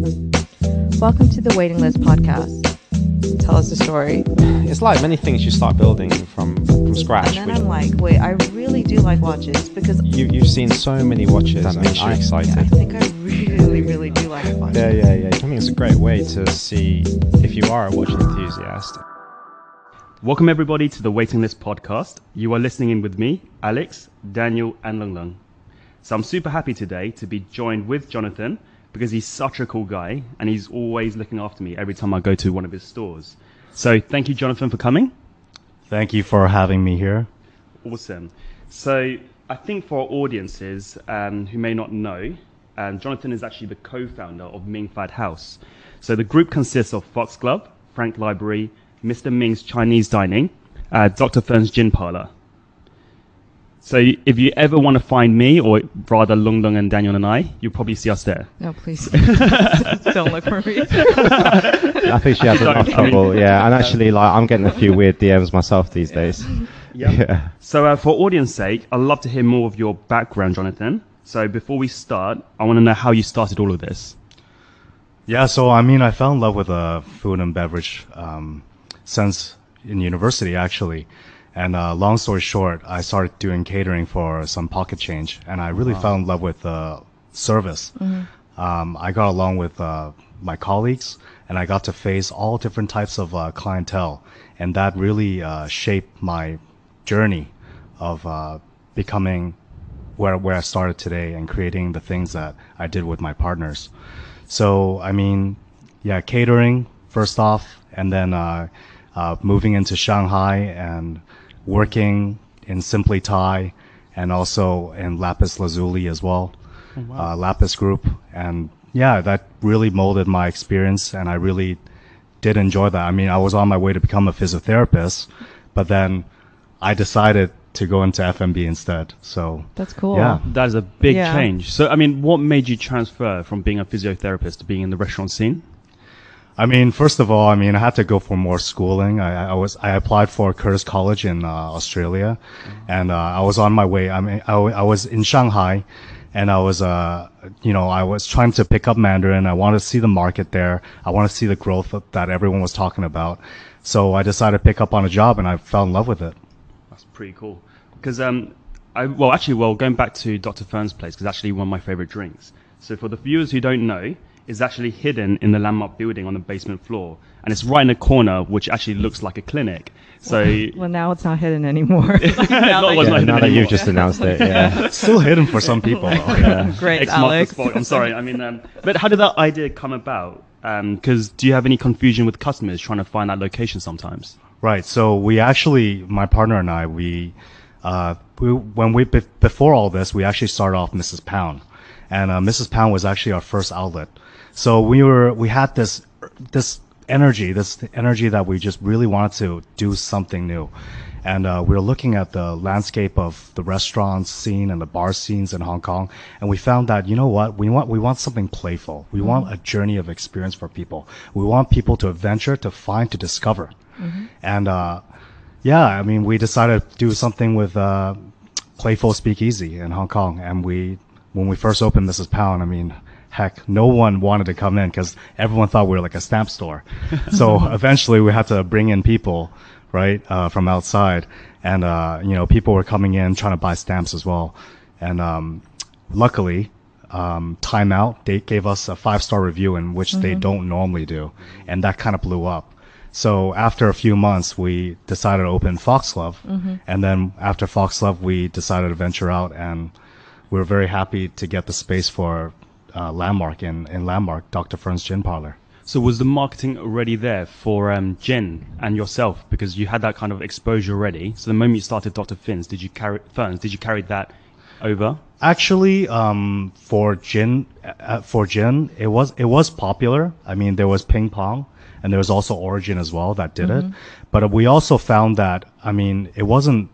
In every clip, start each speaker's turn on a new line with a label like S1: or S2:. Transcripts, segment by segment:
S1: Welcome to the Waiting List podcast. Tell us a story.
S2: It's like many things you start building from scratch.
S1: And then I'm like, wait, I really do like watches because
S2: you've seen so many watches that makes you excited.
S1: I think I really do like watches.
S2: Yeah. I think it's a great way to see if you are a watch enthusiast.
S3: Welcome everybody to the Waiting List podcast. You are listening in with me, Alex, Daniel and Lung Lung. So I'm super happy today to be joined with Jonathan because he's such a cool guy and he's always looking after me every time I go to one of his stores. So thank you, Jonathan, for coming.
S4: Thank you for having me here.
S3: Awesome. So I think for our audiences who may not know, Jonathan is actually the co-founder of Ming Fat House. So the group consists of Fox Club, Frank Library, Mr. Ming's Chinese Dining, Dr. Fern's Gin Parlor. So if you ever want to find me, or rather Lung Lung and Daniel and I, you'll probably see us there.
S1: No, please. Don't look for me.
S2: I think she has enough trouble. Yeah, and actually, I'm getting a few weird DMs myself these days.
S3: Yeah. So for audience sake, I'd love to hear more of your background, Jonathan. So before we start, I want to know how you started all of this.
S4: Yeah, so I fell in love with food and beverage since in university, actually. And long story short, I started doing catering for some pocket change, and I really fell in love with service. Mm-hmm. I got along with my colleagues, and I got to face all different types of clientele, and that really shaped my journey of becoming where I started today and creating the things that I did with my partners. So, catering first off, and then moving into Shanghai and working in Simply Thai and also in Lapis Lazuli as well, Lapis Group. And yeah, that really molded my experience, and I really did enjoy that. I was on my way to become a physiotherapist, but then I decided to go into F&B instead. So
S1: that's cool.
S4: Yeah,
S3: that is a big change. So, what made you transfer from being a physiotherapist to being in the restaurant scene?
S4: First of all, I had to go for more schooling. I applied for Curtis College in Australia, and I was on my way. I was in Shanghai, and I was trying to pick up Mandarin. I wanted to see the market there. I wanted to see the growth that everyone was talking about. So I decided to pick up on a job, and I fell in love with it.
S3: That's pretty cool. Because going back to Dr. Fern's place, because actually one of my favorite drinks. So for the viewers who don't know, is actually hidden in the landmark building on the basement floor, and it's right in a corner which actually looks like a clinic. So
S1: well, now it's not hidden anymore.
S2: now that you've just announced it, yeah.
S4: It's still hidden for some people. Yeah.
S1: Great, Alex.
S3: I'm sorry. But how did that idea come about? Because do you have any confusion with customers trying to find that location sometimes?
S4: Right. So we actually, my partner and I, before all this, we actually started off Mrs. Pound, and Mrs. Pound was actually our first outlet. So we had this energy that we just really wanted to do something new. And we were looking at the landscape of the restaurant scene and the bar scenes in Hong Kong, and we found that, you know what, we want something playful. We want a journey of experience for people. We want people to adventure, to find, to discover. Mm-hmm. And we decided to do something with Playful Speakeasy in Hong Kong. And when we first opened Mrs. Pound, heck, no one wanted to come in because everyone thought we were like a stamp store. So eventually we had to bring in people, right, from outside. And, people were coming in trying to buy stamps as well. And luckily, Time Out, they gave us a 5-star review, in which they don't normally do. And that kind of blew up. So after a few months, we decided to open Fox Club. Mm-hmm. And then after Fox Club, we decided to venture out, and we were very happy to get the space for Landmark in Landmark, Dr. Fern's Gin Parlor.
S3: So was the marketing already there for gin and yourself, because you had that kind of exposure already? So the moment you started Dr. Fern's, did you carry that over?
S4: Actually, for gin, it was popular. There was Ping Pong, and there was also Origin as well that did it. But we also found that it wasn't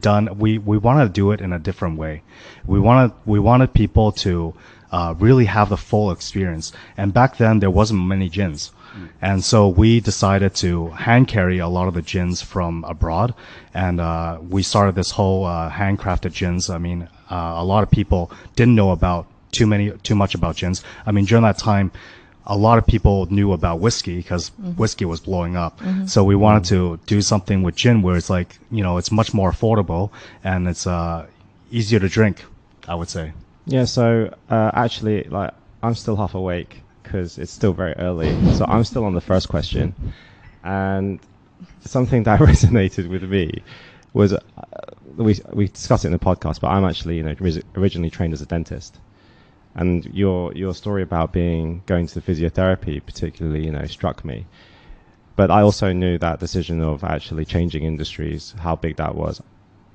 S4: done. We wanted to do it in a different way. We wanted people to really have the full experience. And back then there wasn't many gins. And so we decided to hand carry a lot of the gins from abroad. And we started this whole handcrafted gins. A lot of people didn't know about too much about gins. I mean, during that time, a lot of people knew about whiskey because whiskey was blowing up. So we wanted to do something with gin where it's like, it's much more affordable and it's easier to drink, I would say.
S2: Yeah, so actually, like, I'm still half awake because it's still very early. So I'm still on the first question. And something that resonated with me was, we discussed it in the podcast, but I'm actually, originally trained as a dentist. And your story about going to physiotherapy particularly, struck me. But I also knew that decision of actually changing industries, how big that was.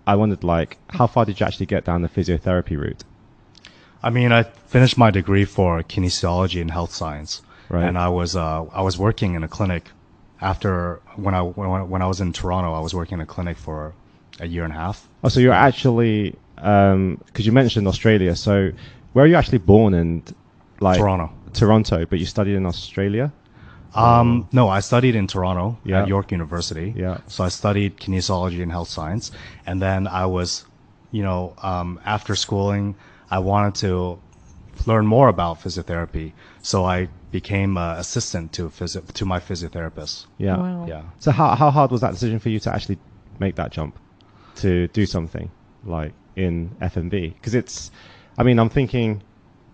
S2: I wondered, like, how far did you actually get down the physiotherapy route?
S4: I mean, I finished my degree for kinesiology and health science,
S2: Right.
S4: and I was working in a clinic after when I was in Toronto. I was working in a clinic for a year and a half.
S2: Oh, so you're actually, because you mentioned Australia, so where are you actually born and, like... Toronto, but you studied in Australia?
S4: No, I studied in Toronto
S2: Yeah.
S4: at York University.
S2: Yeah.
S4: So I studied kinesiology and health science. And then I was, after schooling, I wanted to learn more about physiotherapy. So I became assistant to my physiotherapist.
S2: Yeah.
S1: Wow.
S4: Yeah.
S2: So how hard was that decision for you to actually make that jump to do something like in F&B? Because I'm thinking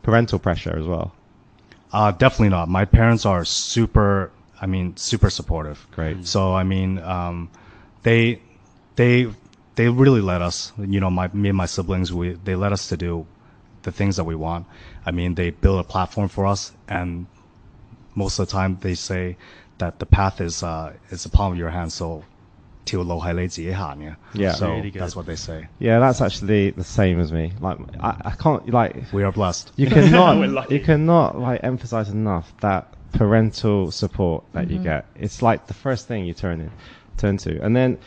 S2: parental pressure as well.
S4: Definitely not. My parents are super supportive.
S2: Great.
S4: So, they really let us, me and my siblings, they let us to do the things that we want. I mean, they build a platform for us, and most of the time they say that the path is the palm of your hand. So, 條路係你自己行嘅.
S2: Yeah.
S4: So
S3: Really good.
S4: that's what they say.
S2: Yeah, that's actually the same as me. Like, I can't, like,
S4: We are blessed.
S2: you
S3: We're
S2: cannot,
S3: lucky.
S2: you cannot, like, emphasize enough that parental support that you get. It's like the first thing you turn to. And then,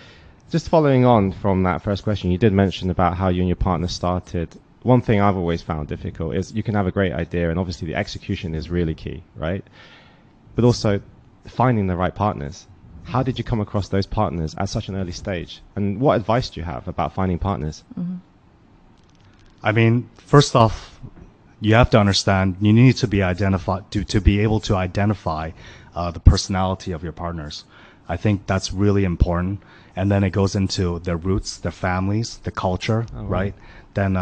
S2: just following on from that first question, you did mention about how you and your partner started. One thing I've always found difficult is you can have a great idea, and obviously the execution is really key, right? But also finding the right partners. How did you come across those partners at such an early stage? And what advice do you have about finding partners?
S4: I mean, first off, you have to understand you need to be to be able to identify the personality of your partners. I think that's really important. And then it goes into their roots, their families, the culture, right? Then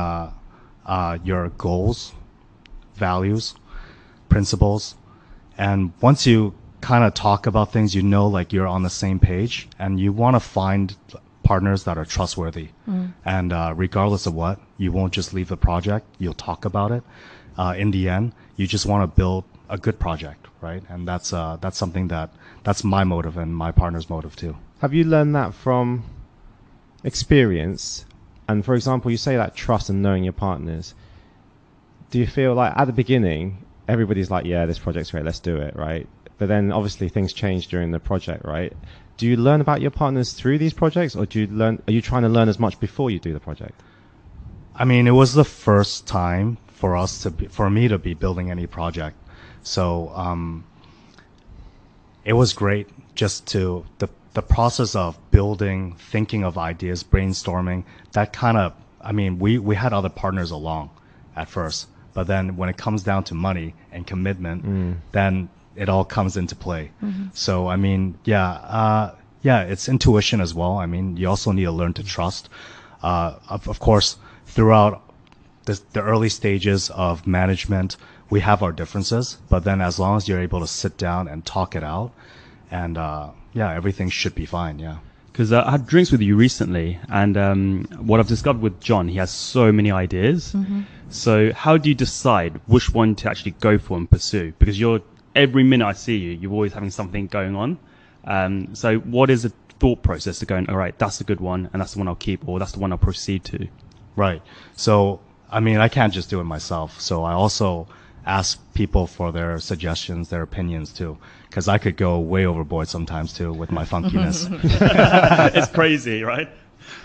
S4: your goals, values, principles. And once you kind of talk about things, like you're on the same page, and you want to find partners that are trustworthy. And regardless of what, you won't just leave the project. You'll talk about it. In the end, you just want to build a good project, right? And that's something that's my motive and my partner's motive too.
S2: Have you learned that from experience? And for example, you say that trust and knowing your partners. Do you feel like at the beginning, everybody's like, yeah, this project's great, let's do it, right? But then obviously things change during the project, right? Do you learn about your partners through these projects, or are you trying to learn as much before you do the project?
S4: I mean, it was the first time for me to be building any project. So, it was great just to, the process of building, thinking of ideas, brainstorming, that kind of, we had other partners along at first, but then when it comes down to money and commitment, then it all comes into play. So, it's intuition as well. You also need to learn to trust. Of course, throughout the early stages of management, we have our differences, but then as long as you're able to sit down and talk it out, and everything should be fine. Yeah.
S3: Because I had drinks with you recently, and what I've discovered with John, he has so many ideas. So how do you decide which one to actually go for and pursue? Because every minute I see you, you're always having something going on. So what is the thought process to going, all right, that's a good one, and that's the one I'll keep, or that's the one I'll proceed to?
S4: Right. So, I can't just do it myself. So I also ask people for their suggestions, their opinions too, because I could go way overboard sometimes too with my funkiness.
S3: It's crazy, right?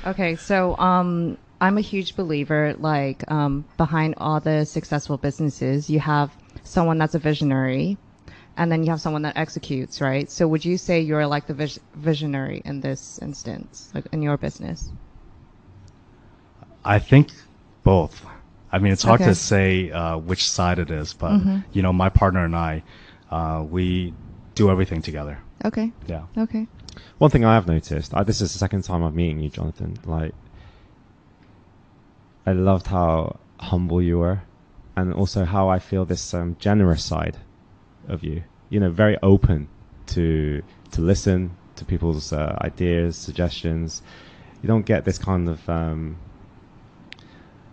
S1: Okay, so I'm a huge believer, like, behind all the successful businesses, you have someone that's a visionary, and then you have someone that executes, right? So would you say you're like the visionary in this instance, like in your business?
S4: I think both. I mean, it's hard
S1: Okay.
S4: to say which side it is, but you know, my partner and I, we do everything together.
S1: Okay.
S4: Yeah.
S1: Okay.
S2: One thing I have noticed, this is the second time I'm meeting you, Jonathan. Like, I loved how humble you were, and also how I feel this generous side of you. You know, very open to listen to people's ideas, suggestions. You don't get this kind of,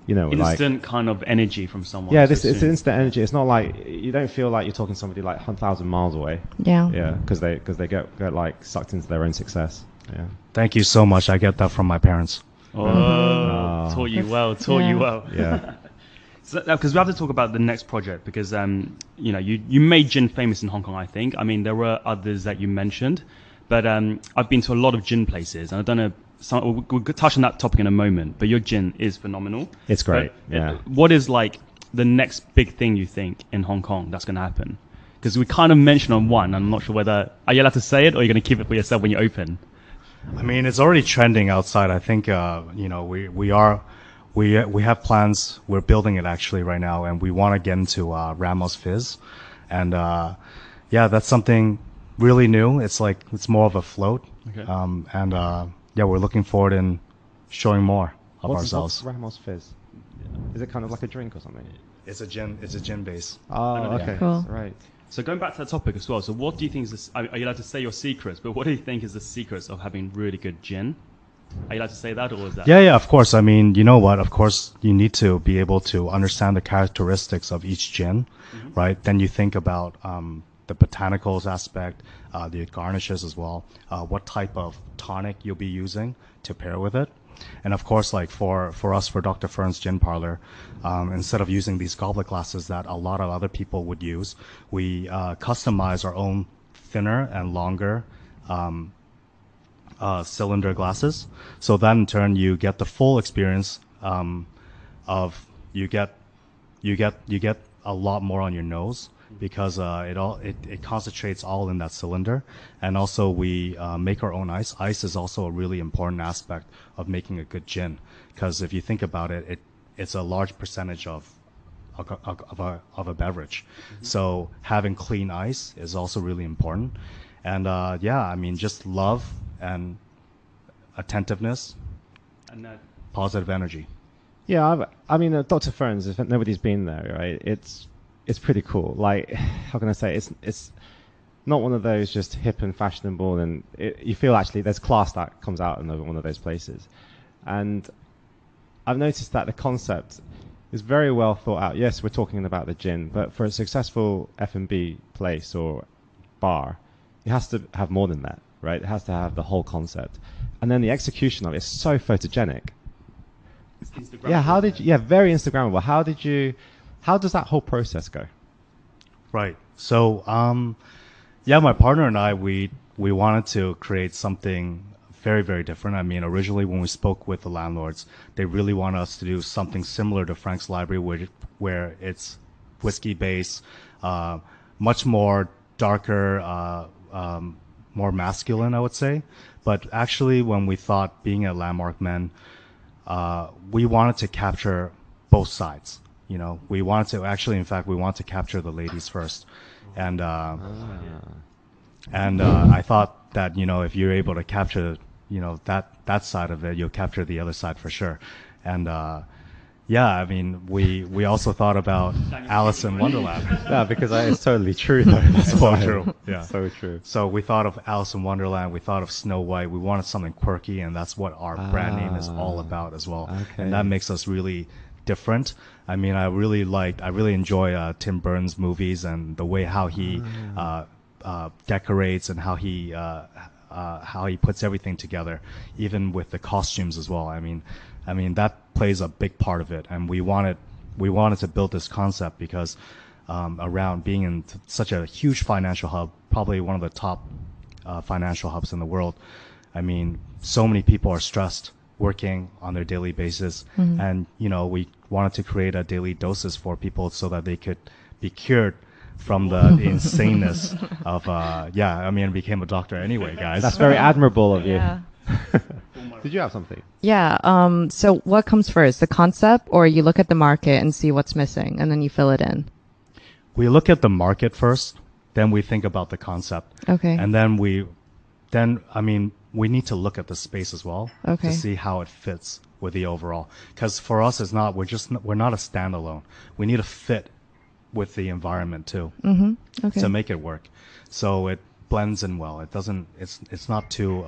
S2: you know, like
S3: Instant kind of energy from someone.
S2: yeah,
S3: so
S2: this it's
S3: soon.
S2: instant energy. It's not like you don't feel like you're talking to somebody like 1,000 miles away.
S1: Yeah.
S2: Yeah, because they get like sucked into their own success. Yeah.
S4: Thank you so much. I get that from my parents.
S3: Oh,
S2: Oh.
S3: taught you well. Taught you
S1: Yeah.
S3: well.
S2: Yeah.
S3: So, because we have to talk about the next project because you know you made gin famous in Hong Kong. I think. I mean there were others that you mentioned, but I've been to a lot of gin places and I don't know. We'll touch on that topic in a moment. But your gin is phenomenal.
S2: It's great.
S3: But,
S2: Yeah.
S3: What is like the next big thing you think in Hong Kong that's going to happen? Because we kind of mentioned on one. I'm not sure whether are you allowed to say it or are you going to keep it for yourself when you open.
S4: I mean, it's already trending outside. I think, you know, we have plans. We're building it actually right now, and we want to get into Ramos Fizz, and yeah, that's something really new. It's like it's more of a float,
S3: Okay.
S4: and yeah, we're looking forward in showing more of
S2: What's
S4: ourselves.
S2: Ramos Fizz? Is it kind of like a drink or something?
S4: It's a gin base.
S2: Oh,
S3: know.
S2: okay.
S1: Cool.
S2: Right.
S3: So going back to that topic as well. So what do you think is this? Are you allowed to say your secrets? But what do you think is the secrets of having really good gin? Are you allowed to say that, or is that?
S4: Yeah, of course. I mean, you know what? Of course, you need to be able to understand the characteristics of each gin, right? Then you think about the botanicals aspect, the garnishes as well, what type of tonic you'll be using to pair with it. And of course, like for us, for Dr. Fern's Gin Parlor, instead of using these goblet glasses that a lot of other people would use, we customize our own thinner and longer cylinder glasses. So that in turn, you get the full experience of you get a lot more on your nose because it concentrates all in that cylinder. And also we make our own ice. Ice is also a really important aspect of making a good gin because if you think about it, it's a large percentage of a beverage. So having clean ice is also really important. And yeah, I mean, just love and attentiveness,
S3: And
S4: positive energy.
S2: Yeah, I mean, Dr. Ferns, if nobody's been there, right, it's pretty cool. Like, how can I say, it's not one of those just hip and fashionable, and you feel actually there's class that comes out in one of those places. And I've noticed that the concept is very well thought out. Yes, we're talking about the gin, but for a successful F&B place or bar, it has to have more than that, right? It has to have the whole concept. And then the execution of it is so photogenic.
S3: it's Instagrammable.
S2: Yeah, very Instagrammable. How does that whole process go?
S4: Right. So, yeah, my partner and I, we wanted to create something very, very different. I mean, originally when we spoke with the landlords, they really want us to do something similar to Frank's Library, where it's whiskey based, much more darker, more masculine, I would say. But actually, when we thought being a Landmark Men, we wanted to capture both sides. You know, we wanted to actually, in fact, we want to capture the ladies first, and I thought that, you know, if you're able to capture, you know, that side of it, you'll capture the other side for sure. And yeah, I mean, we also thought about Alice in Wonderland.
S2: Yeah, because it's totally true though. That's
S4: So
S2: why.
S4: true. Yeah.
S2: So true.
S4: So we thought of Alice in Wonderland. We thought of Snow White. We wanted something quirky, and that's what our brand name is all about as well.
S2: Okay.
S4: And that makes us really different. I mean, I really enjoy Tim Burton's movies and the way how he decorates and how he puts everything together, even with the costumes as well. I mean that plays a big part of it, and we wanted to build this concept because around being in such a huge financial hub, probably one of the top financial hubs in the world. I mean, so many people are stressed working on their daily basis, and you know, we wanted to create a daily doses for people so that they could be cured from the insaneness of yeah. I mean, I became a doctor anyway, guys.
S2: That's very admirable of you.
S1: Yeah.
S3: For my
S2: Did you have something?
S1: Yeah. So what comes first, the concept, or you look at the market and see what's missing, and then you fill it in?
S4: We look at the market first, then we think about the concept.
S1: Okay.
S4: And then we need to look at the space as well
S1: Okay.
S4: to see how it fits with the overall. Because for us, we're not a standalone. We need to fit with the environment too
S1: Okay.
S4: to make it work. So it blends in well. It's not too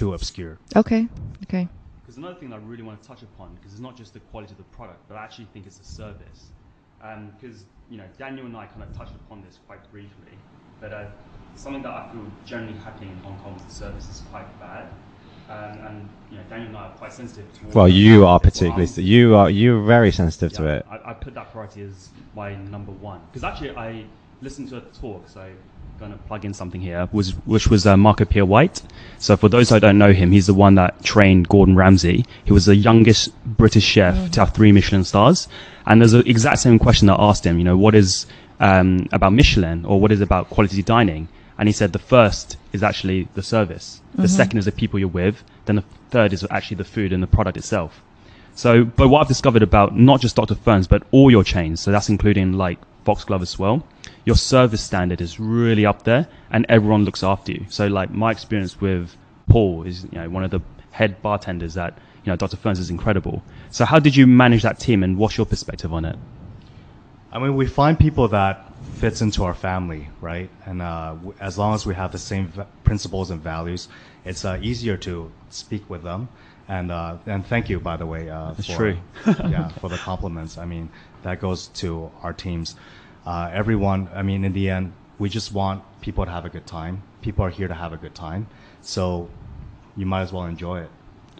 S4: obscure.
S1: Okay. Okay.
S3: Because another thing that I really want to touch upon, because it's not just the quality of the product, but I actually think it's the service. Because Daniel and I kind of touched upon this quite briefly, but something that I feel generally happening in Hong Kong is the service is quite bad, and Daniel and I are quite sensitive towards.
S2: Well, you are particularly. You're very sensitive to it.
S3: I put that priority as my number one, because actually I listened to a talk, so I'm going to plug in something here, which was Marco Pierre White. So for those who don't know him, he's the one that trained Gordon Ramsay. He was the youngest British chef to have 3 Michelin stars. And there's the exact same question that I asked him, what is about Michelin, or what is about quality dining? And he said the first is actually the service. The second is the people you're with. Then the third is actually the food and the product itself. So, but what I've discovered about not just Dr. Fern's, but all your chains, so that's including like Foxglove as well, your service standard is really up there and everyone looks after you. So like my experience with Paul is, one of the head bartenders at, Dr. Fern's is incredible. So how did you manage that team and what's your perspective on it?
S4: I mean, we find people that fits into our family, right? And as long as we have the same principles and values, it's easier to speak with them. And thank you, by the way, for the compliments. I mean, that goes to our teams. Everyone, in the end, we just want people to have a good time. People are here to have a good time. So you might as well enjoy it.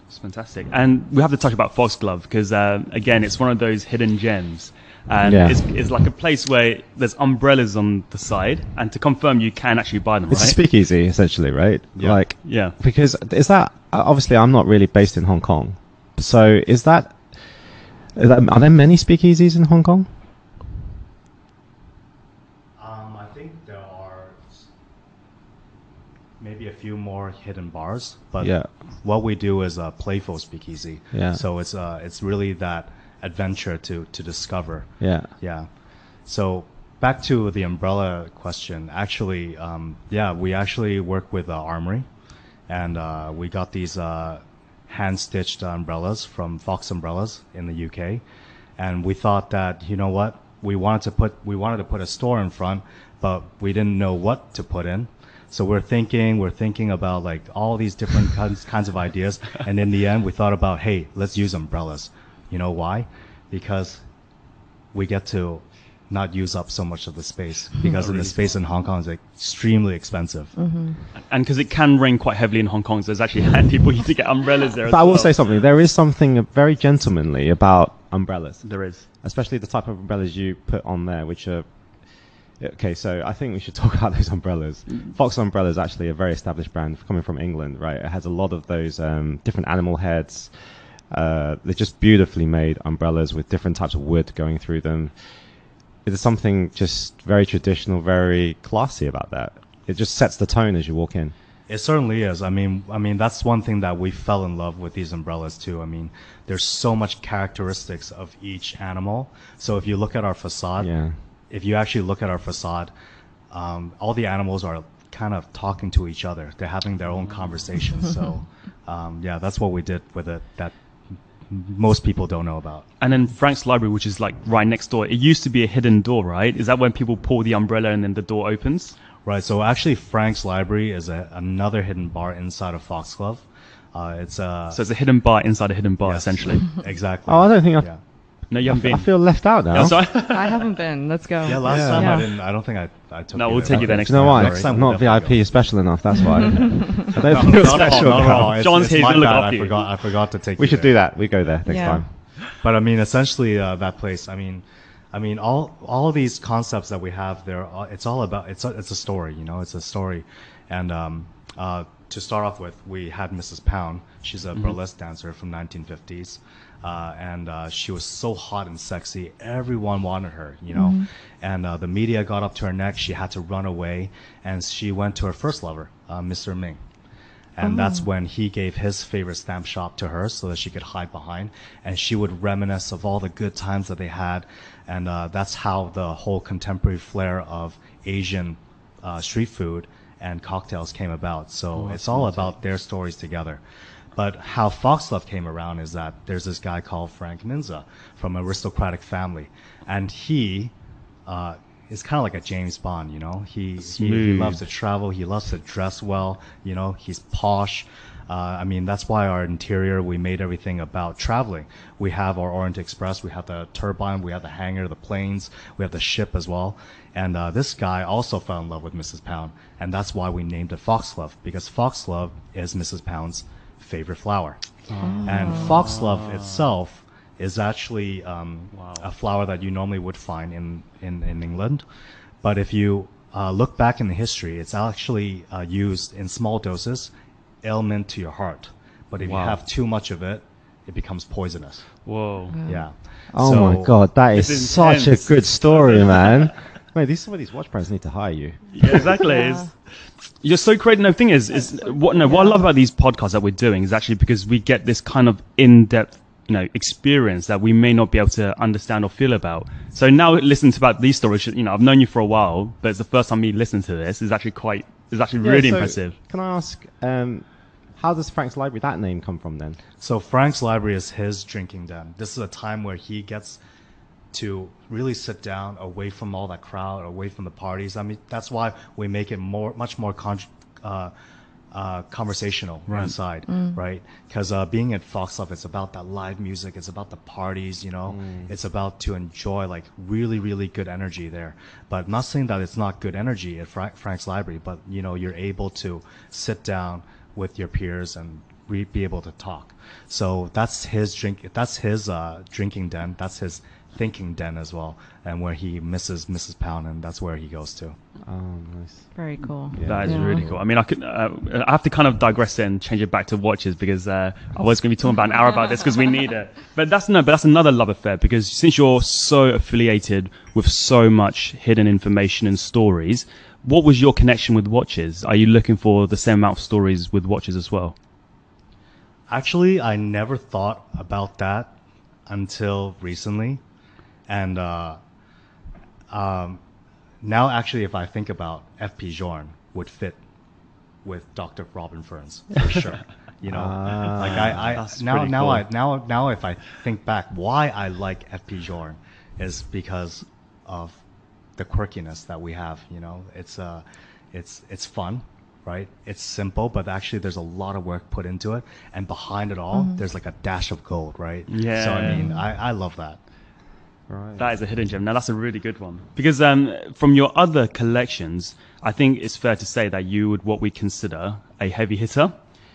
S3: It's fantastic. And we have to touch about Foxglove because, again, it's one of those hidden gems. And it's like a place where there's umbrellas on the side. And to confirm, you can actually buy them, right?
S2: It's a speakeasy, essentially, right?
S3: Yeah.
S2: Because is that, obviously, I'm not really based in Hong Kong. So are there many speakeasies in Hong Kong?
S4: I think there are maybe a few more hidden bars, but what we do is a playful speakeasy.
S2: Yeah.
S4: So it's really that adventure to discover.
S2: Yeah.
S4: So back to the umbrella question. Actually, we actually work with Armory, and we got these hand-stitched umbrellas from Fox Umbrellas in the UK, and we thought that we wanted to put a store in front, but we didn't know what to put in. So we're thinking about like all these different kinds of ideas, and in the end we thought about, hey, let's use umbrellas. You know why? Because we get to not use up so much of the space, because the space in Hong Kong is extremely expensive.
S3: And because it can rain quite heavily in Hong Kong, so it's actually handy for you to get umbrellas there.
S2: But I will say something. There is something very gentlemanly about umbrellas.
S3: There is.
S2: Especially the type of umbrellas you put on there, which are... Okay, so I think we should talk about those umbrellas. Fox Umbrella is actually a very established brand coming from England, right? It has a lot of those different animal heads. They're just beautifully made umbrellas with different types of wood going through them. There's something just very traditional, very classy about that. It just sets the tone as you walk in.
S4: It certainly is. I mean, that's one thing that we fell in love with these umbrellas too. I mean, there's so much characteristics of each animal. So if you look at our facade, if you actually look at our facade, all the animals are kind of talking to each other. They're having their own conversations. So, that's what we did with it that most people don't know about.
S3: And then Frank's Library, which is like right next door, it used to be a hidden door, right? Is that when people pull the umbrella and then the door opens?
S4: Right. So actually, Frank's Library is another hidden bar inside of Foxglove. So it's a
S3: hidden bar inside a hidden bar, essentially.
S4: Exactly.
S2: Oh, I don't think
S3: No, you haven't been.
S2: I feel left out now.
S3: No, sorry.
S1: I haven't been. Let's go.
S4: Yeah, last time I didn't. I don't think I took.
S3: No, we'll take you there next
S2: time. You know why?
S4: Next time
S2: I'm not VIP special enough. That's why. I don't feel
S4: not
S2: special
S4: at all.
S2: enough.
S3: John's here to look after you.
S4: I forgot to take.
S2: We should do that. We go there next time.
S4: But I mean, essentially, that place. I mean, all of these concepts that we have there. It's all about. It's a story. It's a story, and to start off with, we had Mrs. Pound. She's a burlesque dancer from 1950s. And she was so hot and sexy. Everyone wanted her, And the media got up to her neck. She had to run away. And she went to her first lover, Mr. Ming. And that's when he gave his favorite stamp shop to her so that she could hide behind. And she would reminisce of all the good times that they had. And that's how the whole contemporary flair of Asian street food and cocktails came about. So it's all about their stories together. But how Foxglove came around is that there's this guy called Frank Minza from an aristocratic family. And he is kind of like a James Bond, you know. He loves to travel. He loves to dress well. You know, he's posh. I mean, that's why our interior, we made everything about traveling. We have our Orient Express. We have the turbine. We have the hangar, the planes. We have the ship as well. And this guy also fell in love with Mrs. Pound. And that's why we named it Foxglove, because Foxglove is Mrs. Pound's favorite flower. And Foxglove itself is actually a flower that you normally would find in England. But if you look back in the history, it's actually used in small doses, ailment to your heart. But if you have too much of it, it becomes poisonous.
S3: Whoa.
S4: Yeah.
S2: Oh
S4: So-
S2: my god, that is such a
S3: intense.
S2: good story, man. Wait, some of these watch brands need to hire you.
S3: Yeah, exactly.
S1: Yeah.
S3: You're so creative. No, thing is what I love about these podcasts that we're doing is actually because we get this kind of in-depth, experience that we may not be able to understand or feel about. So now listening to about these stories, I've known you for a while, but it's the first time me listening to this. Is actually really
S2: so
S3: impressive.
S2: Can I ask, how does Frank's Library, that name come from then?
S4: So Frank's Library is his drinking den. This is a time where he gets to really sit down away from all that crowd, away from the parties. I mean, that's why we make it much more conversational inside, right? Because being at Foxglove, it's about that live music. It's about the parties, It's about to enjoy like really, really good energy there. But not saying that it's not good energy at Frank's Library, but you're able to sit down with your peers and be able to talk. So that's his drinking den. That's his thinking den as well, and where he misses Mrs. Pound, and that's where he goes to.
S2: Oh, nice.
S1: Very cool.
S2: Yeah.
S3: That is really cool. I mean, I have to kind of digress and change it back to watches because I was going to be talking about an hour about this because we need it. But that's another love affair, because since you're so affiliated with so much hidden information and stories, what was your connection with watches? Are you looking for the same amount of stories with watches as well?
S4: Actually, I never thought about that until recently. And now, actually, if I think about F.P. Journe would fit with Dr. Robin Ferns for sure. Like
S3: That's
S4: now,
S3: pretty
S4: now,
S3: cool.
S4: now, if I think back, why I like F.P. Journe is because of the quirkiness that we have. It's fun. Right? It's simple, but actually there's a lot of work put into it. And behind it all, there's like a dash of gold, right?
S3: Yeah.
S4: So, I mean, I love that.
S2: Right.
S3: That is a hidden gem. Now, that's a really good one. Because from your other collections, I think it's fair to say that you would what we consider a heavy hitter,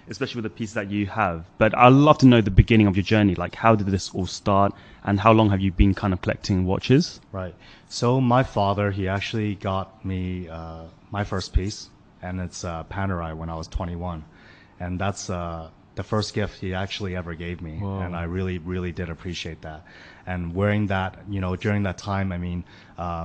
S3: especially with the pieces that you have. But I'd love to know the beginning of your journey. Like, how did this all start? And how long have you been kind of collecting watches?
S4: Right. So my father, he actually got me my first piece, and it's Panerai when I was 21. And that's the first gift he actually ever gave me.
S3: Whoa.
S4: And I really, really did appreciate that. And wearing that, during that time, I mean,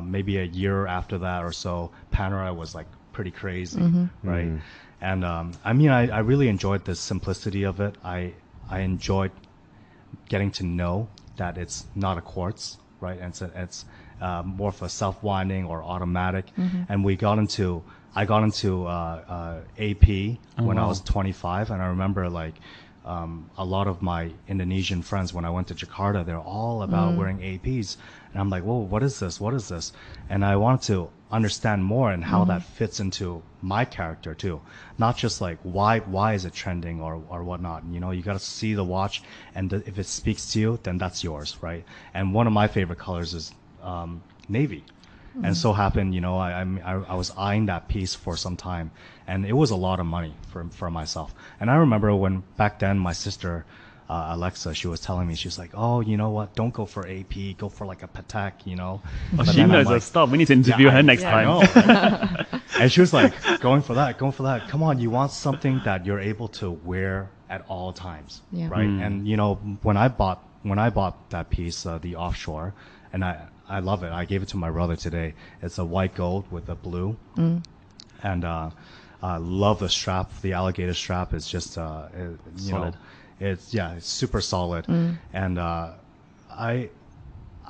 S4: maybe a year after that or so, Panerai was like pretty crazy, right? And I mean, I really enjoyed the simplicity of it. I enjoyed getting to know that it's not a quartz, right? And it's more of a self-winding or automatic. And I got into AP when I was 25, and I remember like a lot of my Indonesian friends when I went to Jakarta, they're all about wearing APs, and I'm like, whoa, what is this? What is this? And I wanted to understand more and how that fits into my character too, not just like why is it trending or whatnot. You got to see the watch, and if it speaks to you, then that's yours, right? And one of my favorite colors is navy. And so happened, I was eyeing that piece for some time, and it was a lot of money for myself. And I remember when back then my sister, Alexa, she was telling me, she was like, oh, you know what? Don't go for AP, go for like a Patek,
S3: Oh,
S4: But
S3: she
S4: then I'm
S3: knows her
S4: like,
S3: stuff. We need to interview her next
S4: I
S3: time.
S4: know, right? And she was like, going for that. Come on, you want something that you're able to wear at all times,
S1: Yeah.
S4: right? And when I bought that piece, the Offshore, and I love it. I gave it to my brother today. It's a white gold with a blue. and I love the strap. The alligator strap is just
S3: Solid.
S4: It's super solid, and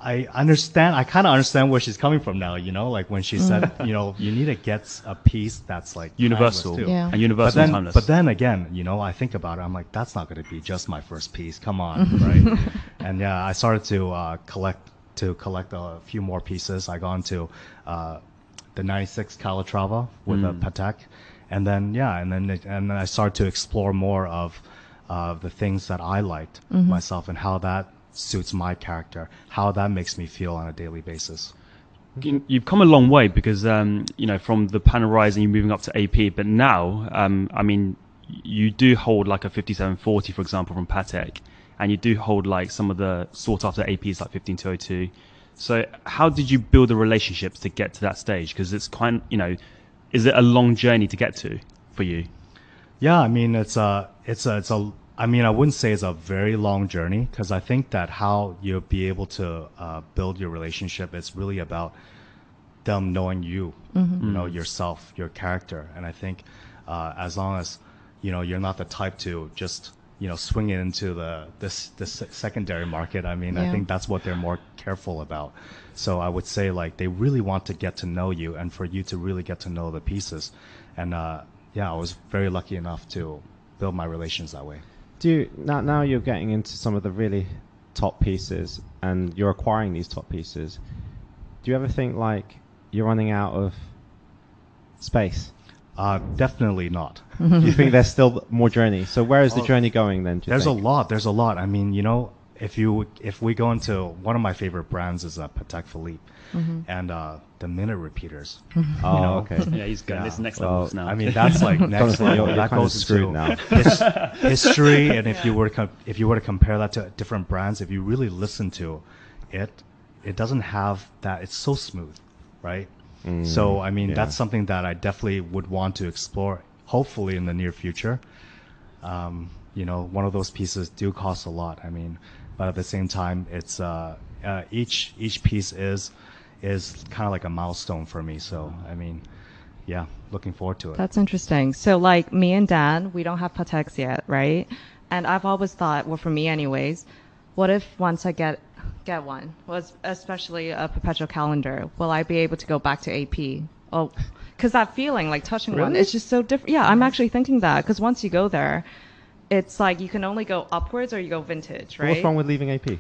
S4: I understand. I kind of understand where she's coming from now. Like when she said, you need to get a piece that's like
S3: Universal.
S4: timeless, too.
S1: Yeah.
S3: And universal and timeless.
S4: But then again, I think about it. I'm like, that's not going to be just my first piece. Come on, right? And yeah, I started to collect a few more pieces. I got into the '96 Calatrava with a Patek, and then and then I started to explore more of the things that I liked myself and how that suits my character, how that makes me feel on a daily basis.
S3: You've come a long way because, from the panel rise and you're moving up to AP, but now, you do hold like a 5740, for example, from Patek, and you do hold like some of the sought after APs like 15202. So how did you build the relationships to get to that stage? Because it's is it a long journey to get to for you?
S4: Yeah, I wouldn't say it's a very long journey, because I think that how you'll be able to build your relationship, it's really about them knowing you, yourself, your character. And I think as long as, you're not the type to just, swing it into the secondary market, I think that's what they're more careful about. So I would say like they really want to get to know you and for you to really get to know the pieces. And I was very lucky enough to build my relations that way.
S2: Now you're getting into some of the really top pieces and you're acquiring these top pieces. Do you ever think like you're running out of space?
S4: Definitely not.
S2: Do you think there's still more journey? So where is the journey going then?
S4: There's a lot. If we go into one of my favorite brands is Patek Philippe, and the minute repeaters.
S2: Okay.
S3: Yeah, he's going this next level now.
S4: That's like next level.
S2: You're
S4: That
S2: kind of
S4: goes
S2: screwed
S4: into
S2: now.
S4: history, and if you were to compare that to different brands, if you really listen to it, it doesn't have that. It's so smooth, right? So that's something that I definitely would want to explore. Hopefully in the near future. One of those pieces do cost a lot. But at the same time, it's each piece is kind of like a milestone for me. So looking forward to it.
S1: That's interesting. So like me and Dan, we don't have Pateks yet, right? And I've always thought, well, for me anyways, what if once I get one, especially a perpetual calendar, will I be able to go back to AP? Oh, because that feeling like touching one, it's just so different. Yeah, I'm actually thinking that, because once you go there, it's like you can only go upwards or you go vintage, right?
S2: What's wrong with leaving AP?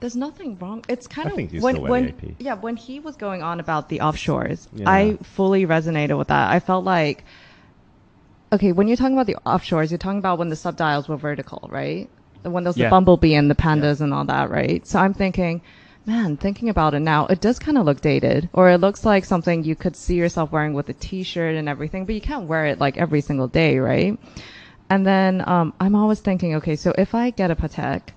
S1: There's nothing wrong. It's kind
S2: I
S1: of
S2: think you still wear the AP.
S1: Yeah, when he was going on about the offshores,
S2: Yeah.
S1: I fully resonated with that. I felt like, okay, when you're talking about the offshores, you're talking about when the subdials were vertical, right? When there's the bumblebee and the pandas and all that, right? So I'm thinking, man, thinking about it now, it does kind of look dated, or it looks like something you could see yourself wearing with a t-shirt and everything, but you can't wear it like every single day, right? And then I'm always thinking, okay, so if I get a Patek,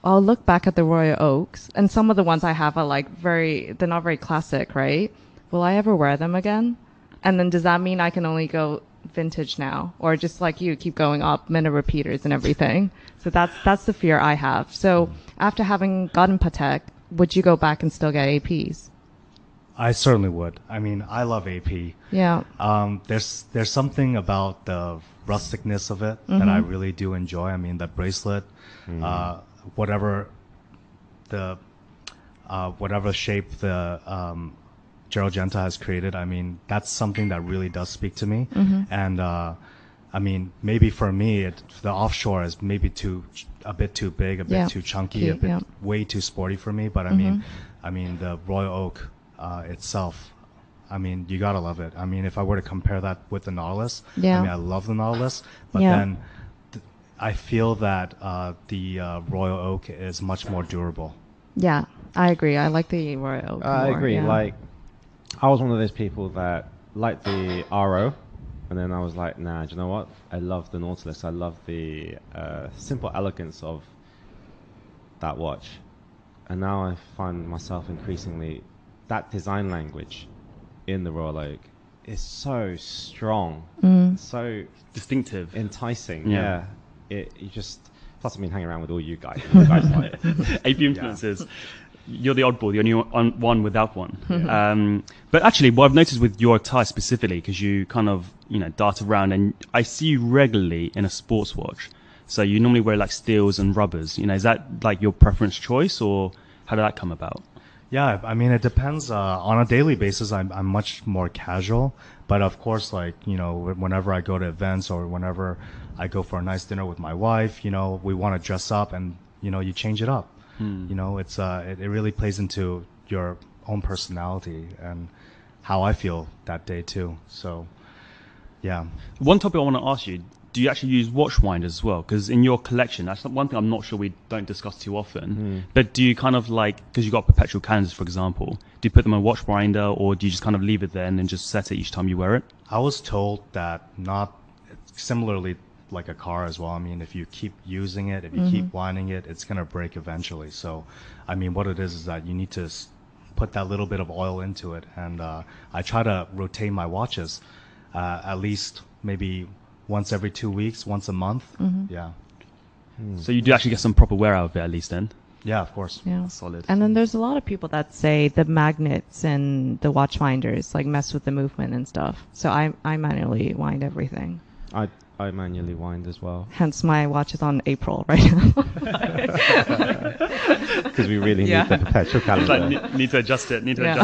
S1: I'll look back at the Royal Oaks, and some of the ones I have are like they're not very classic, right? Will I ever wear them again? And then does that mean I can only go vintage now, or just like you keep going up minute repeaters and everything? So that's the fear I have. So after having gotten Patek, would you go back and still get APs?
S4: I certainly would. I love AP.
S1: Yeah.
S4: There's something about the rusticness of it that I really do enjoy. The bracelet, whatever shape the Gerald Genta has created, that's something that really does speak to me. And maybe for me, the offshore is maybe a bit too big, a bit too chunky, a bit way too sporty for me. But the Royal Oak itself, you gotta love it. If I were to compare that with the Nautilus, I love the Nautilus, but then I feel that the Royal Oak is much more durable.
S1: Yeah, I agree. I like the Royal Oak
S2: I
S1: more,
S2: agree.
S1: yeah.
S2: Like, I was one of those people that liked the RO, and then I was like, nah, do you know what? I love the Nautilus. I love the simple elegance of that watch. And now I find myself increasingly, that design language in the Royal Oak is so strong, so
S3: distinctive,
S2: enticing.
S3: Yeah.
S2: You just, plus I've been hanging around with all you guys. You guys like
S3: AP influences. you're the oddball, the only one without one. But actually, what I've noticed with your attire specifically, because you kind of, dart around, and I see you regularly in a sports watch. So you normally wear like steels and rubbers. Is that like your preference choice, or how did that come about?
S4: Yeah, I mean, it depends. On a daily basis, I'm much more casual. But of course, like, whenever I go to events or whenever I go for a nice dinner with my wife, we want to dress up and, you change it up. It really plays into your own personality and how I feel that day too. So, yeah.
S3: One topic I want to ask you, do you actually use watch winders as well? Because in your collection, that's one thing I'm not sure we don't discuss too often. But do you kind of because you've got perpetual calendars, for example, do you put them on a watch winder, or do you just kind of leave it there and then just set it each time you wear it?
S4: I was told that similarly like a car as well. I mean, if you keep using it, if you keep winding it, it's going to break eventually. So, I mean, what it is that you need to put that little bit of oil into it. And I try to rotate my watches at least maybe once every 2 weeks, once a month. Yeah.
S3: So you do actually get some proper wear out of it at least then?
S4: Yeah, of course.
S1: Yeah.
S3: Solid.
S1: And then there's a lot of people that say the magnets and the watch winders like mess with the movement and stuff. So I manually wind everything.
S2: I manually wind as well.
S1: Hence my watch is on April right now.
S2: Because we really need the perpetual calendar.
S3: Like, need to adjust it.
S2: Yeah.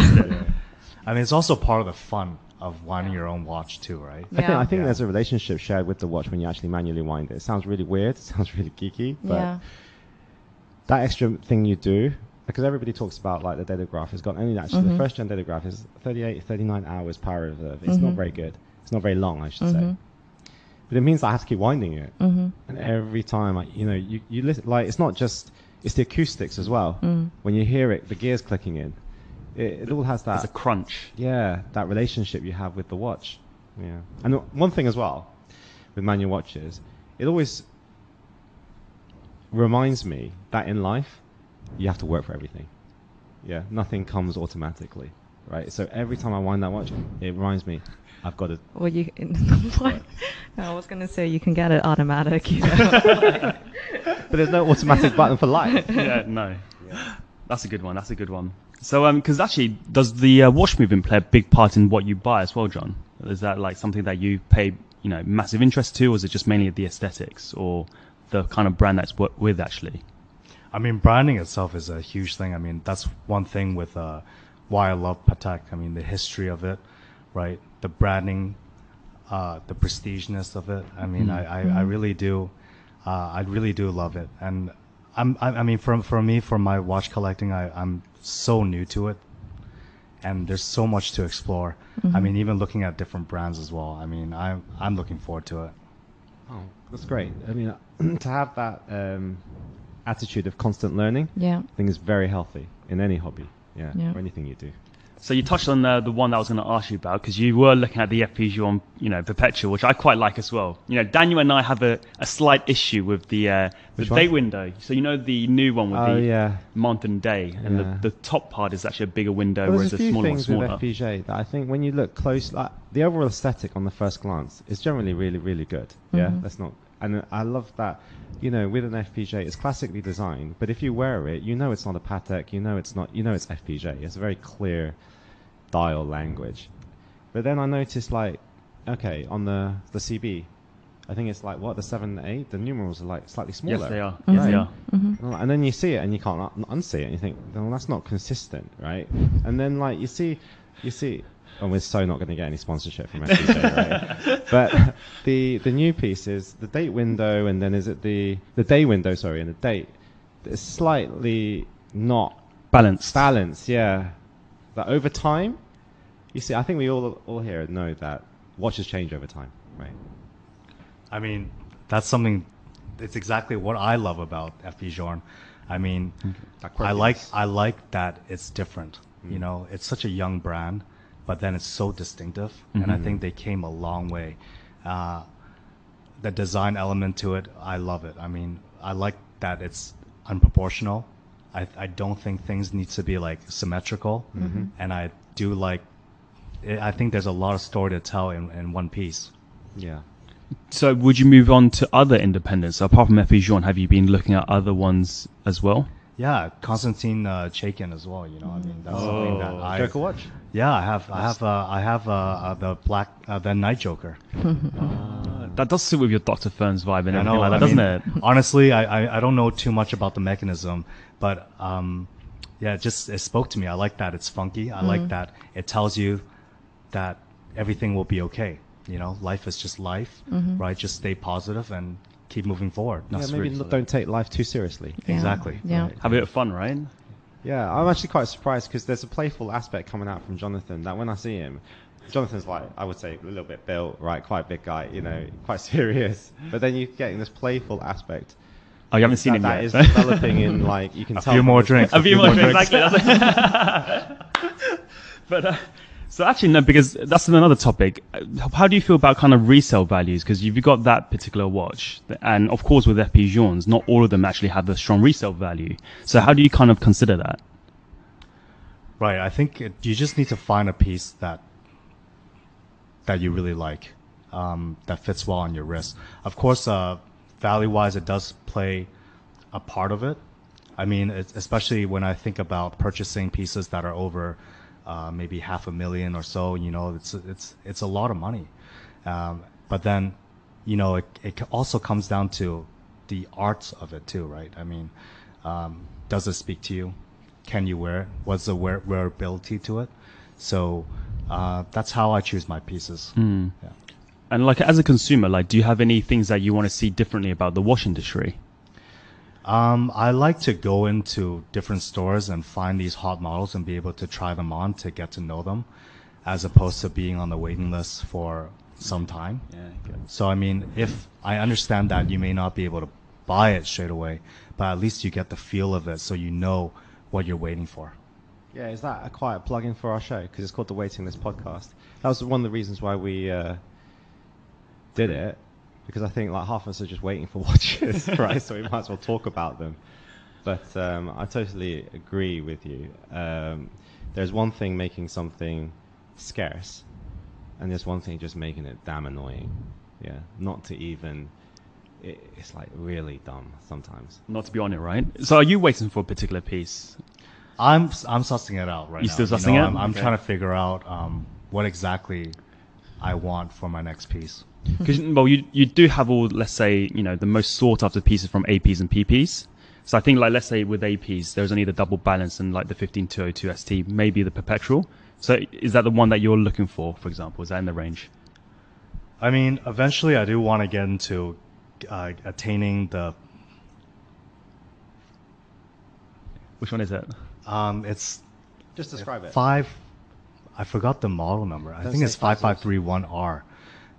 S4: I mean, it's also part of the fun of winding your own watch too, right?
S1: Yeah.
S2: I think there's a relationship shared with the watch when you actually manually wind it. It sounds really weird. It sounds really geeky. But that extra thing you do, because everybody talks about like the datograph has got only actually the first gen datograph is 38, 39 hours power reserve. It's not very good. It's not very long, I should say. But it means I have to keep winding it. And every time, you listen, like, it's not just, it's the acoustics as well. When you hear it, the gears clicking in, it all has that.
S3: It's a crunch.
S2: Yeah, that relationship you have with the watch. Yeah. And one thing as well, with manual watches, it always reminds me that in life, you have to work for everything. Yeah, nothing comes automatically, right? So every time I wind that watch, it reminds me, I've got to.
S1: Well, I was going to say you can get it automatic. But
S2: there's no automatic button for life.
S3: Yeah, no. Yeah. That's a good one. So, because actually, does the watch movement play a big part in what you buy as well, John? Is that like something that you pay, massive interest to, or is it just mainly the aesthetics or the kind of brand that's with actually?
S4: I mean, branding itself is a huge thing. I mean, that's one thing with why I love Patek. I mean, the history of it, right? The branding, the prestigeness of it. I mean, I really do. I really do love it. And I mean, for me, for my watch collecting, I'm so new to it, and there's so much to explore. I mean, even looking at different brands as well. I mean, I'm looking forward to it.
S2: Oh, that's great. I mean, to have that attitude of constant learning, I think is very healthy in any hobby, or anything you do.
S3: So you touched on the one that I was going to ask you about, because you were looking at the FPG on, Perpetual, which I quite like as well. Daniel and I have a slight issue with the day window. So the new one with the Mountain Day, and the top part is actually a bigger window, whereas the smaller one's smaller.
S2: There's a few things with FPGA that I think when you look close, like the overall aesthetic on the first glance is generally really, really good. Yeah, that's not. And I love that, with an FPGA, it's classically designed, but if you wear it, it's not a Patek, it's it's FPGA. It's a very clear dial language. But then I noticed, like, okay, on the CB, I think it's like, the 7, 8, the numerals are like slightly smaller.
S3: Yes, they are.
S2: Right?
S3: Yes, they are.
S2: And then you see it and you can't unsee it, and you think, well, that's not consistent, right? And then, like, you see, and we're so not going to get any sponsorship from FPJ, right? But the new piece is the date window, and then is it the day window, sorry, and the date. It's slightly not balanced, yeah. That over time, you see, I think we all here know that watches change over time, right?
S4: I mean, that's something, it's exactly what I love about FP I mean, I like that it's different. It's such a young brand, but then it's so distinctive, and I think they came a long way. The design element to it, I love it. I mean, I like that it's unproportional. I don't think things need to be like symmetrical, and I do like. I think there's a lot of story to tell in one piece.
S2: Yeah.
S3: So, would you move on to other independents apart from FP Journe? Have you been looking at other ones as well?
S4: Yeah, Konstantin Chaikin as well. You know, I mean, that's something that I
S2: Joker watch?
S4: Yeah, I have the black the Night Joker.
S3: That does suit with your Dr. Ferns vibe and
S4: I
S3: everything
S4: know,
S3: like that,
S4: I
S3: doesn't
S4: mean,
S3: it?
S4: Honestly, I don't know too much about the mechanism, but yeah, it spoke to me. I like that it's funky. I like that it tells you that everything will be okay. You know, life is just life, right? Just stay positive and keep moving forward.
S2: Yeah,
S4: That's
S2: maybe
S4: really-
S2: don't take life too seriously.
S1: Yeah.
S4: Exactly.
S1: Yeah.
S2: Right.
S3: Have a bit of fun, right?
S2: Yeah, I'm actually quite surprised because there's a playful aspect coming out from Jonathan that when I see him, Jonathan's like, I would say, a little bit built, right? Quite a big guy, you know, quite serious. But then you're getting this playful aspect.
S3: Oh, you haven't seen him
S2: that
S3: yet.
S2: is developing in, like, you can
S4: A
S2: tell.
S4: few
S2: from
S4: more
S2: his-
S4: drinks.
S3: A few more drinks, exactly. But so actually, no, because that's another topic. How do you feel about kind of resale values? Because you've got that particular watch, and of course with FP Journes, not all of them actually have a strong resale value. So how do you kind of consider that?
S4: Right. I think you just need to find a piece that you really like, that fits well on your wrist. Of course, value-wise, it does play a part of it. I mean, especially when I think about purchasing pieces that are over maybe $500,000 or so. You know, it's a lot of money. But then, you know, it also comes down to the arts of it too, right? I mean, does it speak to you? Can you wear it? What's the wearability to it? So that's how I choose my pieces. Yeah.
S3: And like as a consumer, like do you have any things that you want to see differently about the watch industry?
S4: I like to go into different stores and find these hot models and be able to try them on to get to know them, as opposed to being on the waiting list for some time.
S3: Yeah, good.
S4: So I mean, if I understand that you may not be able to buy it straight away, but at least you get the feel of it, so you know what you're waiting for.
S2: Yeah, is that a quiet plug-in for our show? Because it's called the Waiting List Podcast. That was one of the reasons why we did it, because I think like half of us are just waiting for watches, right? So we might as well talk about them. But I totally agree with you. There's one thing making something scarce, and there's one thing just making it damn annoying. Yeah, not to even... It's like really dumb sometimes.
S3: Not to be on it, right? So are you waiting for a particular piece?
S4: I'm sussing it out right
S3: You
S4: now.
S3: still sussing it?
S4: I'm
S3: Okay.
S4: trying to figure out what exactly I want for my next piece.
S3: Because well, you do have all, let's say, you know, the most sought after pieces from APs and PPs. So I think, like, let's say with APs, there's only the double balance and like the 15202 ST, maybe the perpetual. So is that the one that you're looking for example? Is that in the range?
S4: I mean, eventually I do want to get into attaining the.
S3: Which one is it?
S4: It's
S2: Just describe it.
S4: I forgot the model number. I
S2: Don't
S4: think
S2: say
S4: it's 5531R.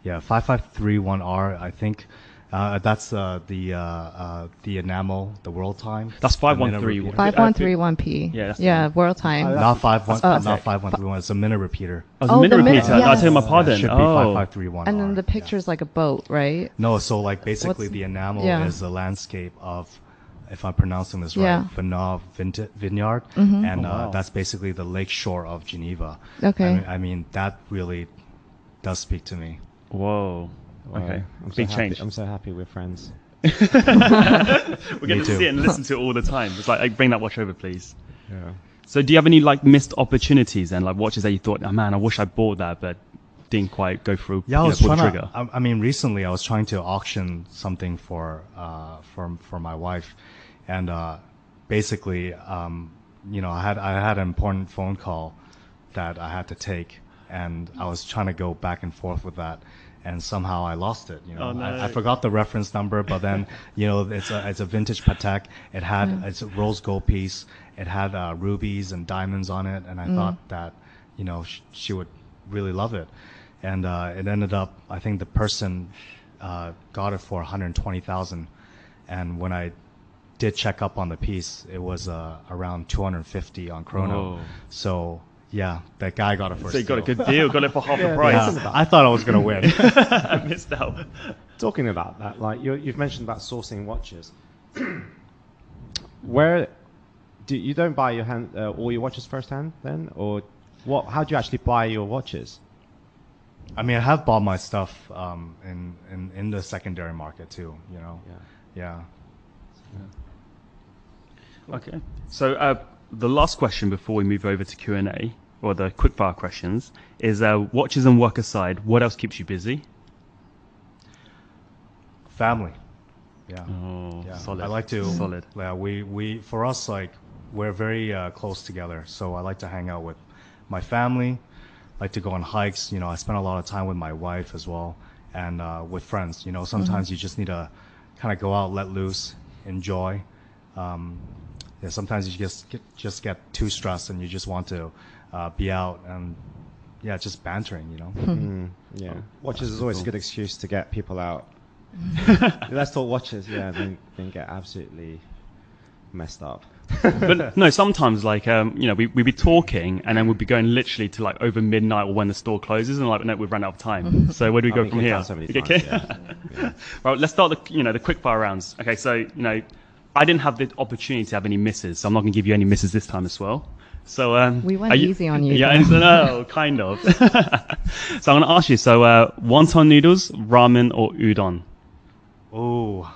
S4: Yeah, 5531R. I think that's the enamel, the world time.
S3: That's
S4: The minute
S3: 513.
S4: repeater.
S1: 5131P.
S3: Yeah, that's
S1: Yeah, world time.
S4: Not 51.
S1: Oh.
S4: Not 5131. It's a minute repeater.
S3: Oh,
S1: Oh,
S3: the minute
S1: the minute-
S3: repeater. I
S1: yes.
S3: tell my
S4: Yeah,
S3: pardon.
S4: it should be
S3: Oh.
S4: 5531R.
S1: And then the
S4: yeah.
S1: picture's like a boat, right?
S4: No, so like basically
S1: What's-
S4: the enamel
S1: yeah.
S4: is the landscape of, if I'm pronouncing this right,
S1: Yeah.
S4: Vinave Vineyard,
S1: Mhm.
S4: and
S3: Oh, wow.
S4: that's basically the lake shore of Geneva.
S1: Okay.
S4: I mean that really does speak to me.
S3: Whoa. Okay.
S2: I'm so
S3: Big
S2: happy.
S3: change.
S2: I'm so happy we're friends.
S3: We're going to
S4: too.
S3: see it and listen to it all the time. It's like, bring that watch over, please.
S2: Yeah.
S3: So do you have any like missed opportunities and like watches that you thought, oh man, I wish I bought that, but didn't quite go through?
S4: Yeah, I was
S3: pull the
S4: trying
S3: trigger.
S4: to. I mean, recently I was trying to auction something for my wife, and basically, you know, I had an important phone call that I had to take, and I was trying to go back and forth with that, and somehow I lost it. You know,
S3: Oh, no.
S4: I forgot the reference number, but then you know, it's a vintage Patek. It had it's a rose gold piece. It had rubies and diamonds on it, and I thought that you know she would really love it. And it ended up, I think the person got it for 120,000, and when I did check up on the piece, it was around 250 on Chrono.
S3: Whoa.
S4: So yeah, that guy got it for
S3: So you got a
S4: steal.
S3: good deal, got it for half the price.
S4: Yeah, I thought I was gonna win.
S3: I missed out.
S2: Talking about that, like you've mentioned about sourcing watches. Where do you don't buy all your watches firsthand then, or what? How do you actually buy your watches?
S4: I mean, I have bought my stuff in the secondary market too. You know.
S2: Yeah.
S4: Yeah.
S3: Okay. So the last question before we move over to Q&A, or the quickfire questions, is watches and work aside, what else keeps you busy?
S4: Family. Yeah.
S3: Oh,
S4: Yeah.
S3: solid.
S4: I like to.
S3: Solid.
S4: Yeah. We for us, like, we're very close together. So I like to hang out with my family. Like to go on hikes. You know, I spend a lot of time with my wife as well, and with friends. You know, sometimes you just need to kind of go out, let loose, enjoy. Yeah, sometimes you just get too stressed and you just want to be out and just bantering. You know.
S2: Yeah. Watches is always a good excuse to get people out. Let's talk watches. Yeah, then get absolutely messed up.
S3: But no, sometimes like we'd be talking and then we'd be going literally to like over midnight or when the store closes and like no, we've run out of time. So where do we go from here?
S2: So many
S3: Okay.
S2: times, yeah.
S3: Right, let's start the quick fire rounds. Okay, so I didn't have the opportunity to have any misses, so I'm not going to give you any misses this time as well. So
S1: We went easy on you.
S3: Yeah, no, kind of. So I'm going to ask you. So wonton noodles, ramen, or udon?
S4: Oh,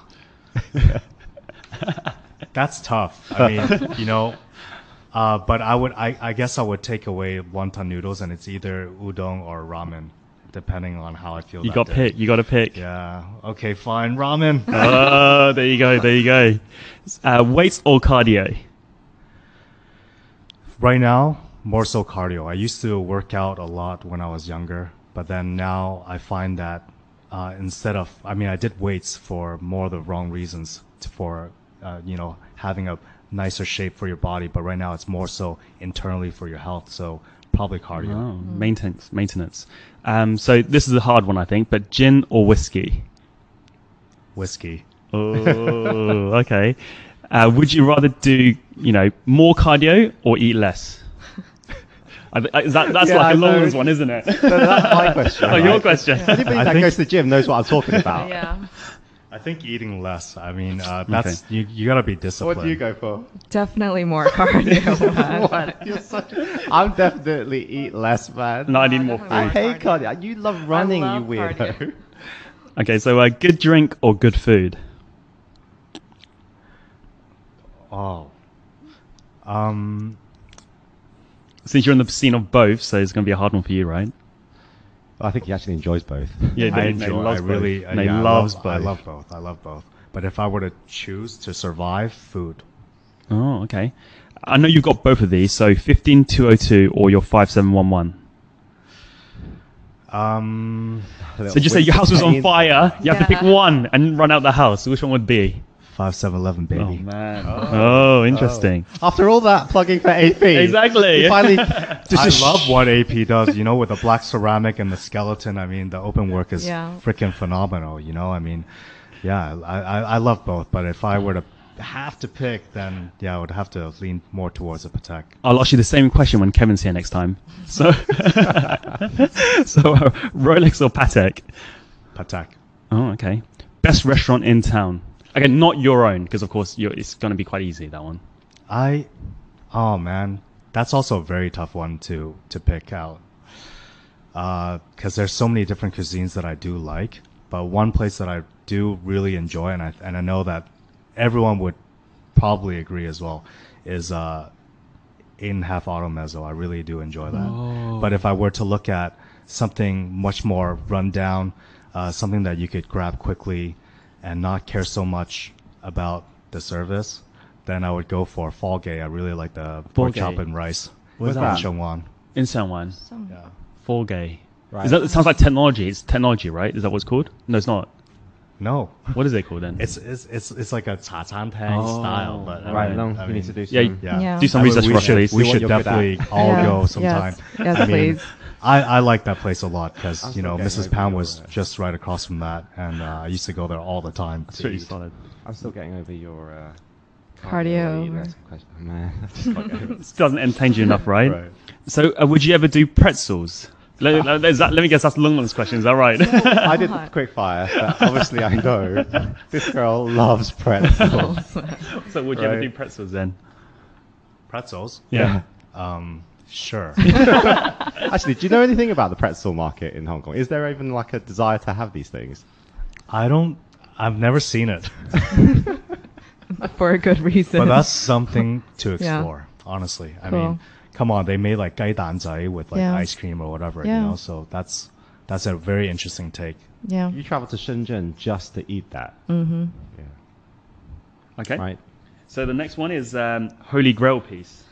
S4: that's tough. I mean, but I guess I would take away wonton noodles, and it's either udon or ramen, depending on how I feel.
S3: You got to pick.
S4: Yeah. Okay, fine. Ramen.
S3: Oh, there you go. Weights or cardio?
S4: Right now, more so cardio. I used to work out a lot when I was younger, but then now I find that I did weights for more of the wrong reasons, for having a nicer shape for your body. But right now, it's more so internally for your health. So probably cardio.
S3: Oh, maintenance. So this is a hard one, I think. But gin or whiskey?
S4: Whiskey.
S3: Oh, okay. Would you rather do more cardio or eat less? That's like a long one, isn't it?
S2: So that's my question.
S3: Oh, your question.
S2: Anybody that goes to the gym knows what I'm talking about.
S1: Yeah.
S4: I think eating less. I mean, that's you got to be disciplined.
S2: What do you go for?
S1: Definitely more cardio.
S2: What? I'm definitely eat less, man.
S3: No, I need more
S1: definitely
S2: I
S3: food.
S2: hate cardio. You love running,
S1: love
S2: you weirdo.
S1: cardio.
S3: Okay, so good drink or good food?
S4: Oh.
S3: Since you're in the scene of both, so it's going to be a hard one for you, right?
S2: I think he actually enjoys both.
S3: Yeah,
S4: I love both. I love both. But if I were to choose to survive, food.
S3: Oh, okay. I know you've got both of these, so 15202 or your 5711. So just say your house was on fire, you have to pick one and run out the house. Which one would be?
S4: 5711, baby.
S3: Oh, man. Oh, interesting.
S2: After all that plugging for AP.
S3: Exactly.
S2: You finally
S4: I love what AP does, with the black ceramic and the skeleton. I mean, the open work is freaking phenomenal, I mean, I love both. But if I were to have to pick, then, I would have to lean more towards a Patek.
S3: I'll ask you the same question when Kevin's here next time. So, Rolex or Patek?
S4: Patek.
S3: Oh, okay. Best restaurant in town? Again, not your own, because of course it's going to be quite easy, that one.
S4: Oh man, that's also a very tough one to pick out. Because there's so many different cuisines that I do like, but one place that I do really enjoy, and I know that everyone would probably agree as well, is in Half Auto Mezzo. I really do enjoy that.
S3: Oh.
S4: But if I were to look at something much more rundown, something that you could grab quickly and not care so much about the service, then I would go for Folgate. I really like the pork chop and rice.
S2: Where's
S4: in
S2: that?
S4: Sheungwan.
S3: In San
S4: Yeah.
S3: Folgate.
S2: Right.
S3: It sounds like technology. It's technology, right? Is that what it's called? No, it's not.
S4: No.
S3: What is it called then?
S4: It's like a cha chan tang style, but
S2: Right,
S4: I
S2: we
S4: mean,
S2: need to do some.
S3: Yeah,
S4: yeah.
S3: do some
S4: I mean,
S3: research for us, please.
S4: We
S2: what
S4: should
S2: you're good
S4: definitely
S2: at.
S4: all
S1: Yeah.
S4: go sometime.
S1: Yes,
S4: I mean,
S1: please.
S4: I like that place a lot because,
S2: I'm still getting
S4: Mrs.
S2: over
S4: Pound
S2: your,
S4: was just right across from that, and I used to go there all the time.
S3: It's
S4: to
S3: pretty
S4: eat.
S3: solid.
S2: I'm still getting over your
S1: Cardio.
S2: question. Oh, man. I just can't get over it.
S3: This doesn't entertain you enough, right?
S4: Right.
S3: So, would you ever do pretzels? Let me guess, that's Lungman's question. Is that right?
S2: I did quick fire, but obviously I know this girl loves pretzels.
S3: So, would you ever
S2: Right.
S3: do pretzels then?
S4: Pretzels?
S3: Yeah.
S4: Sure.
S2: Actually, do you know anything about the pretzel market in Hong Kong? Is there even like a desire to have these things?
S4: I've never seen it.
S1: for a good reason.
S4: But that's something to
S1: Yeah.
S4: explore, honestly. I
S1: Cool.
S4: mean, come on, they made like 雞蛋仔 with like
S1: Yeah.
S4: ice cream or whatever,
S1: Yeah.
S4: you know. So that's a very interesting take.
S1: yeah.
S2: You travel to Shenzhen just to eat that.
S1: Mm-hmm.
S2: Yeah.
S3: Okay.
S2: Right.
S3: So the next one is Holy Grail piece.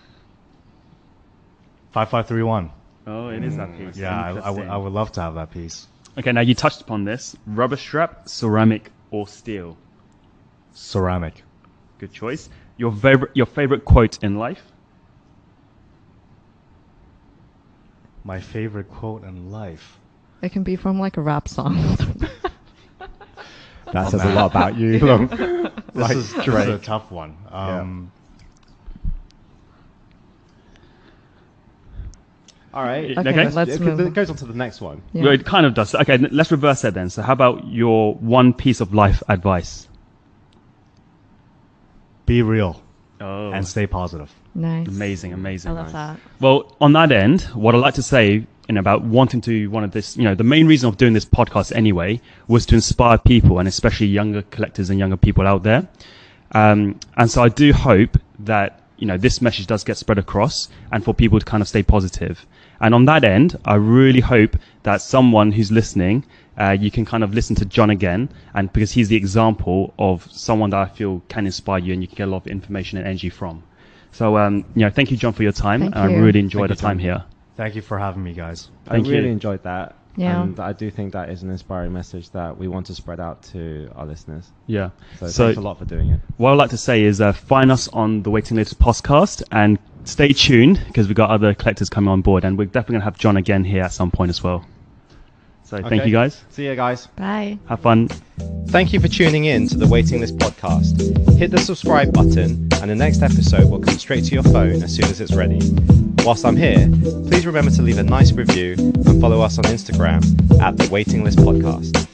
S4: 5531.
S3: Oh, it is that piece.
S4: Yeah,
S3: Interesting.
S4: I would love to have that piece.
S3: Okay, now you touched upon this. Rubber strap, ceramic, or steel?
S4: Ceramic.
S3: Good choice. Your favorite quote in life?
S4: My favorite quote in life.
S1: It can be from like a rap song.
S2: That says a lot about you.
S4: This is a tough one.
S2: All right.
S1: Okay, let's
S2: It
S1: move.
S2: goes on to the next one.
S1: Yeah.
S3: Well, it kind of does. Okay, let's reverse that then. So how about your one piece of life advice?
S4: Be real
S3: Oh,
S4: and stay positive.
S1: Nice.
S3: amazing.
S1: I love that.
S3: Well, on that end, what I'd like to say about wanting to one of this, the main reason of doing this podcast anyway was to inspire people, and especially younger collectors and younger people out there. And so I do hope that, this message does get spread across and for people to kind of stay positive. And on that end, I really hope that someone who's listening, you can kind of listen to John again, and because he's the example of someone that I feel can inspire you and you can get a lot of information and energy from. So, thank you, John, for your time.
S1: Thank
S3: and I
S1: you.
S3: really enjoyed
S2: Thank
S3: the
S2: you,
S3: time
S2: John.
S3: here.
S4: Thank you for having me, guys.
S3: Thank
S2: I really
S3: you.
S2: enjoyed that.
S1: Yeah.
S2: And I do think that is an inspiring message that we want to spread out to our listeners.
S3: Yeah.
S2: So thanks a lot for doing it.
S3: What I'd like to say is find us on the Waiting List podcast and stay tuned because we've got other collectors coming on board, and we're definitely going to have John again here at some point as well. So thank
S2: Okay.
S3: you, guys.
S2: See you guys.
S1: Bye.
S3: Have fun.
S2: Thank you for tuning in to the Waiting List podcast. Hit the subscribe button and the next episode will come straight to your phone as soon as it's ready. Whilst I'm here, please remember to leave a nice review and follow us on Instagram at the Waiting List podcast.